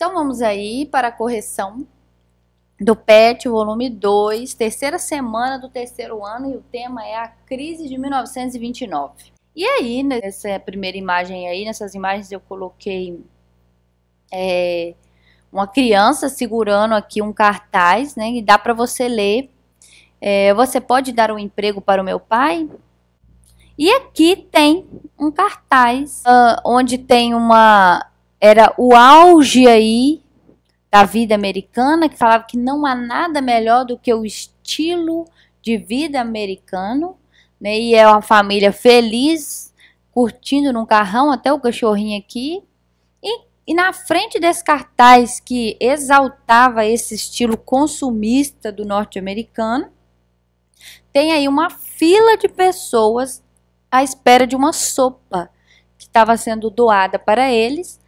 Então vamos aí para a correção do PET, volume 2, terceira semana do terceiro ano, e o tema é a crise de 1929. E aí, nessa primeira imagem aí, nessas imagens eu coloquei uma criança segurando aqui um cartaz, né? E dá para você ler. Você pode dar um emprego para o meu pai? E aqui tem um cartaz onde tem era o auge aí da vida americana, que falava que não há nada melhor do que o estilo de vida americano, né? E é uma família feliz, curtindo num carrão, até o cachorrinho aqui. E na frente desse cartaz que exaltava esse estilo consumista do norte-americano, tem aí uma fila de pessoas à espera de uma sopa que estava sendo doada para eles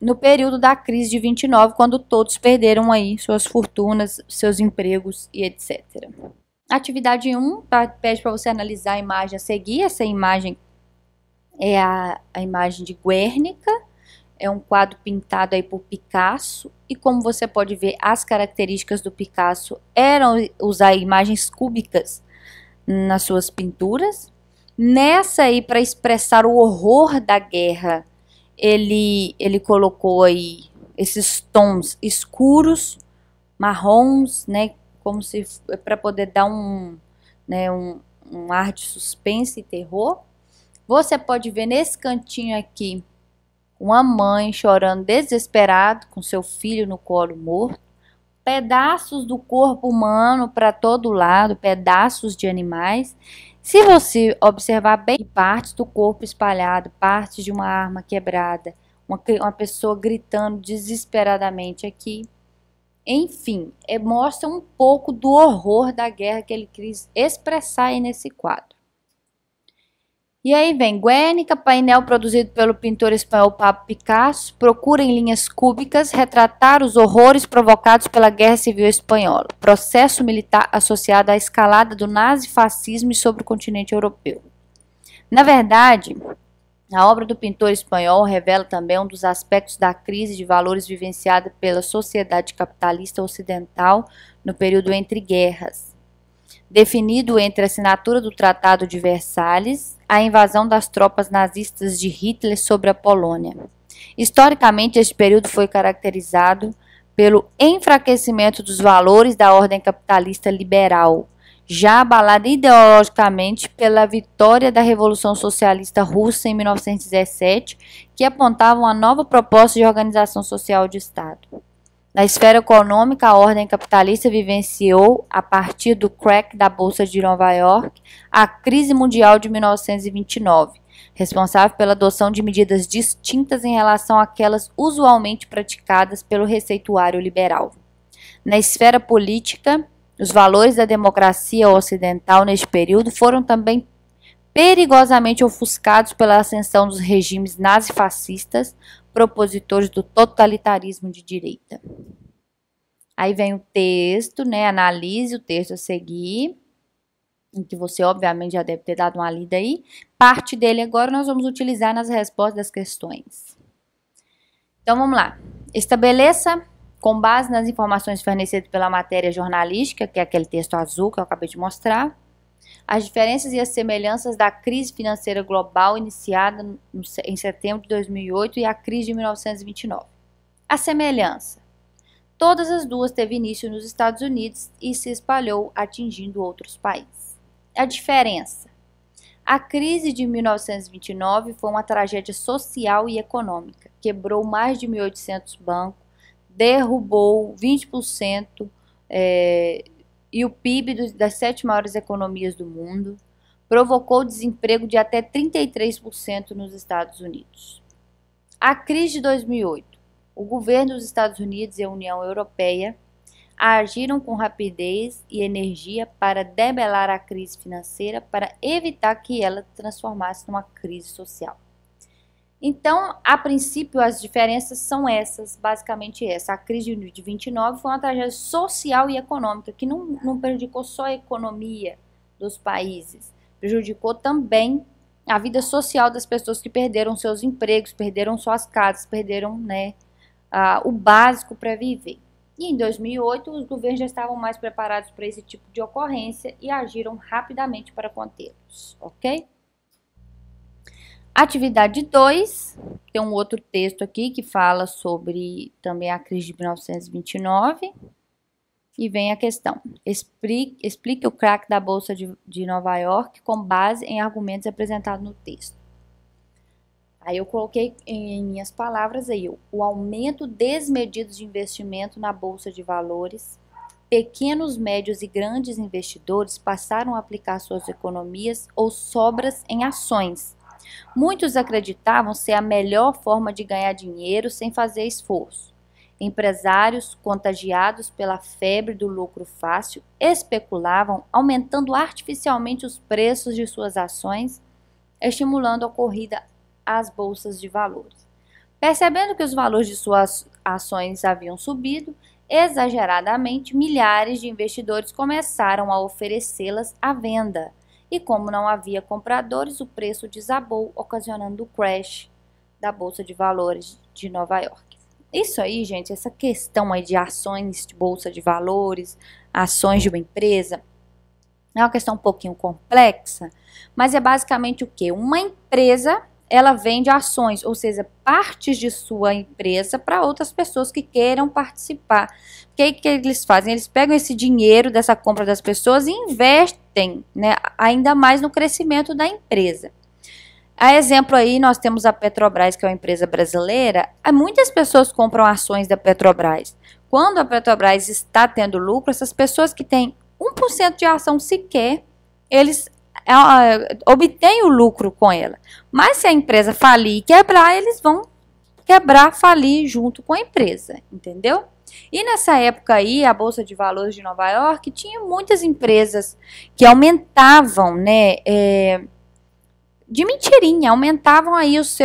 no período da crise de 29, quando todos perderam aí suas fortunas, seus empregos e etc. Atividade 1 pede para você analisar a imagem a seguir. Essa imagem é a imagem de Guernica. É um quadro pintado aí por Picasso, e como você pode ver, as características do Picasso eram usar imagens cúbicas nas suas pinturas. Nessa aí, para expressar o horror da guerra, ele colocou aí esses tons escuros, marrons, né, como se para poder dar um ar de suspense e terror. Você pode ver nesse cantinho aqui uma mãe chorando desesperada com seu filho no colo morto, pedaços do corpo humano para todo lado, pedaços de animais. Se você observar bem, partes do corpo espalhado, partes de uma arma quebrada, uma pessoa gritando desesperadamente aqui. Enfim, mostra um pouco do horror da guerra que ele quis expressar aí nesse quadro. E aí vem Guernica, painel produzido pelo pintor espanhol Pablo Picasso, procura em linhas cúbicas retratar os horrores provocados pela Guerra Civil Espanhola, processo militar associado à escalada do nazifascismo sobre o continente europeu. Na verdade, a obra do pintor espanhol revela também um dos aspectos da crise de valores vivenciada pela sociedade capitalista ocidental no período entre guerras, definido entre a assinatura do Tratado de Versalhes, a invasão das tropas nazistas de Hitler sobre a Polônia. Historicamente, este período foi caracterizado pelo enfraquecimento dos valores da ordem capitalista liberal, já abalada ideologicamente pela vitória da Revolução Socialista Russa em 1917, que apontava uma nova proposta de organização social de Estado. Na esfera econômica, a ordem capitalista vivenciou, a partir do crack da Bolsa de Nova York, a crise mundial de 1929, responsável pela adoção de medidas distintas em relação àquelas usualmente praticadas pelo receituário liberal. Na esfera política, os valores da democracia ocidental neste período foram também perigosamente ofuscados pela ascensão dos regimes nazifascistas, propositores do totalitarismo de direita. Aí vem o texto, né? Analise o texto a seguir, em que você obviamente já deve ter dado uma lida aí. Parte dele agora nós vamos utilizar nas respostas das questões. Então vamos lá. Estabeleça, com base nas informações fornecidas pela matéria jornalística, que é aquele texto azul que eu acabei de mostrar, as diferenças e as semelhanças da crise financeira global iniciada em setembro de 2008 e a crise de 1929. A semelhança. Todas as duas teve início nos Estados Unidos e se espalhou, atingindo outros países. A diferença. A crise de 1929 foi uma tragédia social e econômica. Quebrou mais de 1.800 bancos, derrubou 20% e o PIB das 7 maiores economias do mundo, provocou desemprego de até 33% nos Estados Unidos. A crise de 2008. O governo dos Estados Unidos e a União Europeia agiram com rapidez e energia para debelar a crise financeira, para evitar que ela transformasse numa crise social. Então, a princípio, as diferenças são essas, basicamente essa. A crise de 29 foi uma tragédia social e econômica, que não prejudicou só a economia dos países, prejudicou também a vida social das pessoas que perderam seus empregos, perderam suas casas, perderam, o básico para viver. E em 2008, os governos já estavam mais preparados para esse tipo de ocorrência e agiram rapidamente para contê-los, ok? Atividade 2, tem um outro texto aqui que fala sobre também a crise de 1929. E vem a questão, explique o crack da Bolsa de Nova York com base em argumentos apresentados no texto. Aí eu coloquei em minhas palavras aí, o aumento desmedido de investimento na Bolsa de Valores, pequenos, médios e grandes investidores passaram a aplicar suas economias ou sobras em ações. Muitos acreditavam ser a melhor forma de ganhar dinheiro sem fazer esforço. Empresários, contagiados pela febre do lucro fácil, especulavam, aumentando artificialmente os preços de suas ações, estimulando a corrida às bolsas de valores. Percebendo que os valores de suas ações haviam subido exageradamente, milhares de investidores começaram a oferecê-las à venda. E como não havia compradores, o preço desabou, ocasionando o crash da Bolsa de Valores de Nova York. Isso aí, gente, essa questão aí de ações de bolsa de valores, ações de uma empresa, é uma questão um pouquinho complexa, mas é basicamente o quê? Uma empresa, ela vende ações, ou seja, partes de sua empresa para outras pessoas que queiram participar. O que eles fazem? Eles pegam esse dinheiro dessa compra das pessoas e investem, né, ainda mais no crescimento da empresa. A exemplo aí, nós temos a Petrobras, que é uma empresa brasileira. Muitas pessoas compram ações da Petrobras. Quando a Petrobras está tendo lucro, essas pessoas que têm 1% de ação sequer, eles obtêm o lucro com ela. Mas se a empresa falir e quebrar, eles vão quebrar, falir junto com a empresa, entendeu? E nessa época aí, a Bolsa de Valores de Nova York tinha muitas empresas que aumentavam, né, de mentirinha, aumentavam aí os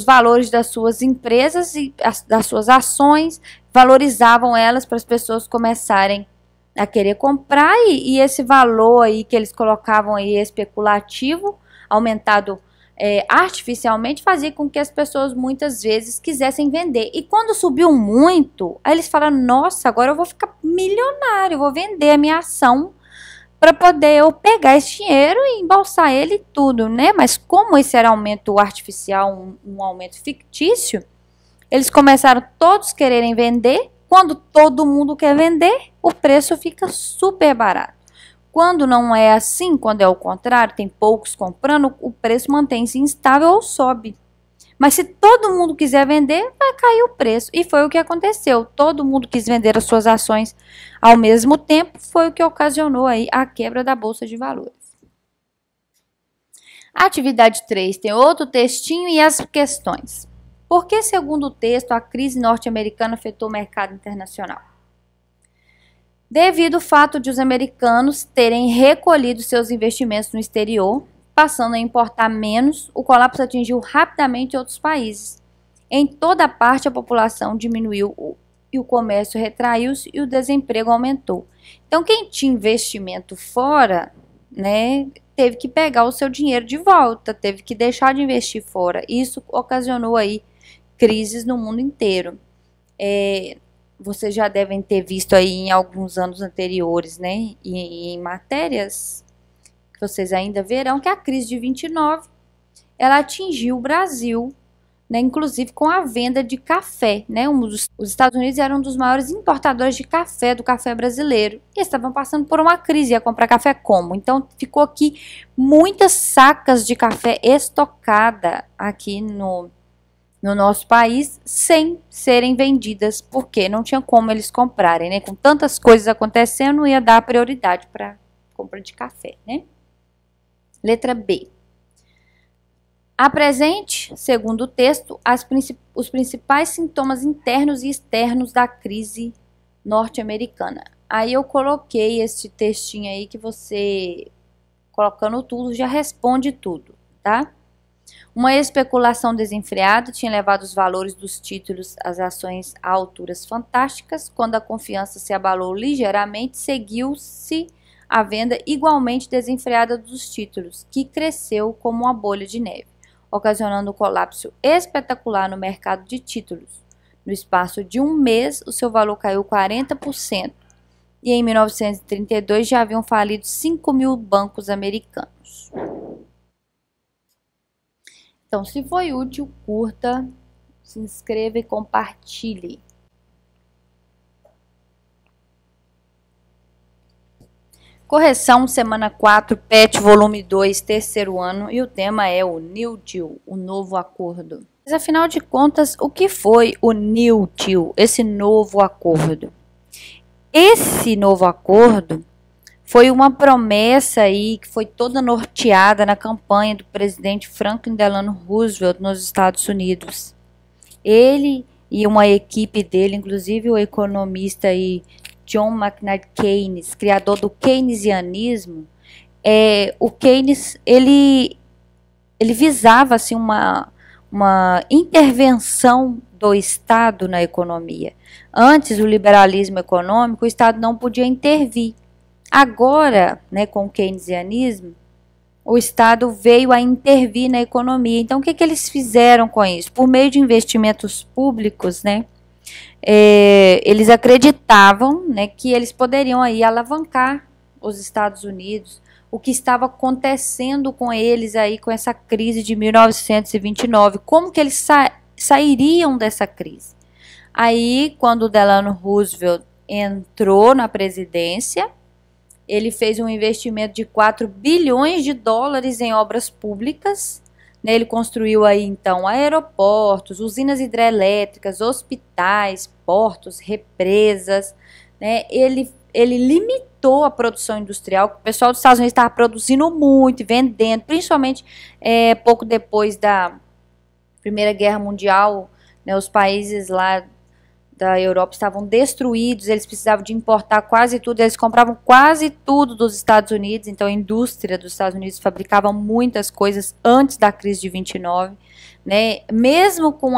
valores das suas empresas e das suas ações, valorizavam elas para as pessoas começarem a querer comprar e esse valor aí que eles colocavam aí especulativo, aumentado artificialmente, fazia com que as pessoas muitas vezes quisessem vender. E quando subiu muito, aí eles falaram, nossa, agora eu vou ficar milionário, eu vou vender a minha ação para poder eu pegar esse dinheiro e embolsar ele e tudo, né? Mas como esse era aumento artificial, um aumento fictício, eles começaram todos quererem vender. Quando todo mundo quer vender, o preço fica super barato. Quando não é assim, quando é o contrário, tem poucos comprando, o preço mantém-se instável ou sobe. Mas se todo mundo quiser vender, vai cair o preço. E foi o que aconteceu. Todo mundo quis vender as suas ações ao mesmo tempo. Foi o que ocasionou aí a quebra da Bolsa de Valores. A atividade 3 tem outro textinho e as questões. Por que, segundo o texto, a crise norte-americana afetou o mercado internacional? Devido ao fato de os americanos terem recolhido seus investimentos no exterior, passando a importar menos, o colapso atingiu rapidamente outros países. Em toda parte, a população diminuiu e o comércio retraiu-se e o desemprego aumentou. Então, quem tinha investimento fora, né, teve que pegar o seu dinheiro de volta, teve que deixar de investir fora. Isso ocasionou aí crises no mundo inteiro. Vocês já devem ter visto aí em alguns anos anteriores, né, e em matérias vocês ainda verão que a crise de 29, ela atingiu o Brasil, né, inclusive com a venda de café, né, os Estados Unidos eram um dos maiores importadores de café, do café brasileiro, e estavam passando por uma crise, ia comprar café como? Então ficou aqui muitas sacas de café estocada aqui no nosso país, sem serem vendidas, porque não tinha como eles comprarem, né, com tantas coisas acontecendo, não ia dar prioridade para compra de café, né. Letra B. Apresente, segundo o texto, os principais sintomas internos e externos da crise norte-americana. Aí eu coloquei esse textinho aí que você, colocando tudo, já responde tudo, tá? Uma especulação desenfreada tinha levado os valores dos títulos às ações a alturas fantásticas. Quando a confiança se abalou ligeiramente, seguiu-se a venda igualmente desenfreada dos títulos, que cresceu como uma bolha de neve, ocasionando um colapso espetacular no mercado de títulos. No espaço de um mês, o seu valor caiu 40%. E em 1932 já haviam falido 5.000 bancos americanos. Então, se foi útil, curta, se inscreva e compartilhe. Correção, semana 4, PET, volume 2, terceiro ano, e o tema é o New Deal, o novo acordo. Mas, afinal de contas, o que foi o New Deal, esse novo acordo? Esse novo acordo foi uma promessa aí que foi toda norteada na campanha do presidente Franklin Delano Roosevelt nos Estados Unidos. Ele e uma equipe dele, inclusive o economista aí John Maynard Keynes, criador do keynesianismo, o Keynes ele visava assim uma intervenção do Estado na economia. Antes do liberalismo econômico, o Estado não podia intervir. Agora, né, com o keynesianismo, o Estado veio a intervir na economia. Então, o que eles fizeram com isso? Por meio de investimentos públicos, né, eles acreditavam, né, que eles poderiam aí alavancar os Estados Unidos, o que estava acontecendo com eles aí com essa crise de 1929, como que eles sairiam dessa crise. Aí, quando o Delano Roosevelt entrou na presidência, ele fez um investimento de 4 bilhões de dólares em obras públicas. Ele construiu aí então aeroportos, usinas hidrelétricas, hospitais, portos, represas, né? Ele limitou a produção industrial, que o pessoal dos Estados Unidos estava produzindo muito e vendendo, principalmente pouco depois da Primeira Guerra Mundial, né? Os países lá da Europa estavam destruídos, eles precisavam de importar quase tudo, eles compravam quase tudo dos Estados Unidos, então a indústria dos Estados Unidos fabricava muitas coisas antes da crise de 29, né? Mesmo com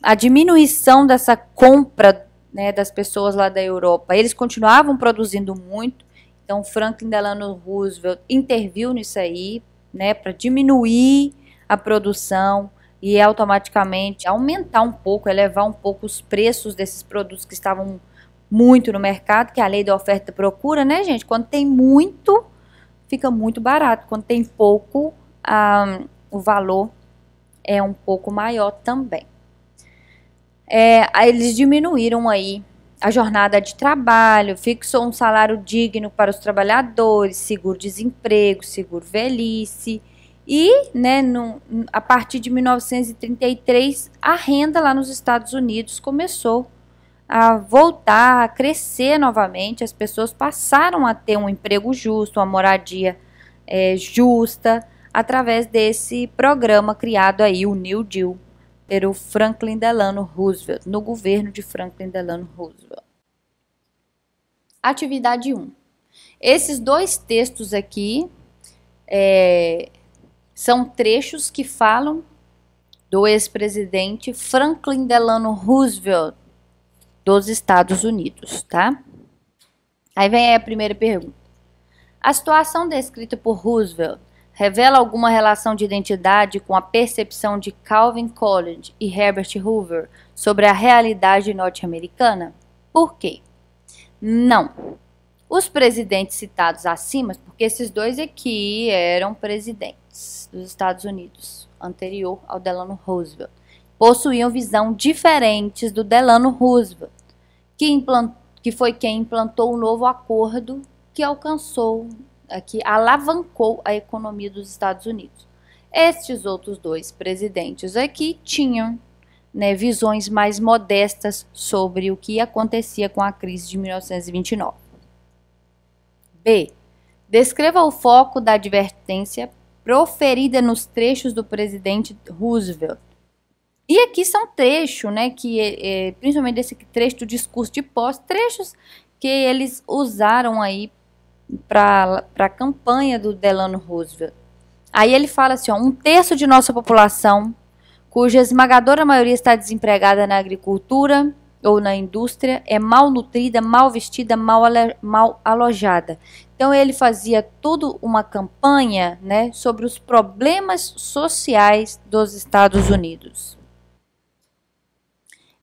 a diminuição dessa compra, né, das pessoas lá da Europa, eles continuavam produzindo muito, então Franklin Delano Roosevelt interviu nisso aí, né, para diminuir a produção, e automaticamente aumentar um pouco, elevar um pouco os preços desses produtos que estavam muito no mercado, que é a lei da oferta e procura, né, gente? Quando tem muito, fica muito barato. Quando tem pouco, o valor é um pouco maior também. Aí eles diminuíram aí a jornada de trabalho, fixou um salário digno para os trabalhadores, seguro-desemprego, seguro-velhice. E, né, a partir de 1933, a renda lá nos Estados Unidos começou a voltar, a crescer novamente. As pessoas passaram a ter um emprego justo, uma moradia justa, através desse programa criado aí, o New Deal, pelo Franklin Delano Roosevelt, no governo de Franklin Delano Roosevelt. Atividade 1. Esses dois textos aqui são trechos que falam do ex-presidente Franklin Delano Roosevelt dos Estados Unidos, tá? Aí vem a primeira pergunta. A situação descrita por Roosevelt revela alguma relação de identidade com a percepção de Calvin Coolidge e Herbert Hoover sobre a realidade norte-americana? Por quê? Não. Os presidentes citados acima, porque esses dois aqui eram presidentes dos Estados Unidos, anterior ao Delano Roosevelt, possuíam visão diferentes do Delano Roosevelt, que foi quem implantou o novo acordo que alavancou a economia dos Estados Unidos. Estes outros dois presidentes aqui tinham, né, visões mais modestas sobre o que acontecia com a crise de 1929. B. Descreva o foco da advertência proferida nos trechos do presidente Roosevelt. E aqui são trechos, né, principalmente desse trecho do discurso de posse, trechos que eles usaram aí para a campanha do Delano Roosevelt. Aí ele fala assim, ó, 1/3 de nossa população, cuja esmagadora maioria está desempregada na agricultura ou na indústria, é mal nutrida, mal vestida, mal alojada. Então ele fazia toda uma campanha, né, sobre os problemas sociais dos Estados Unidos.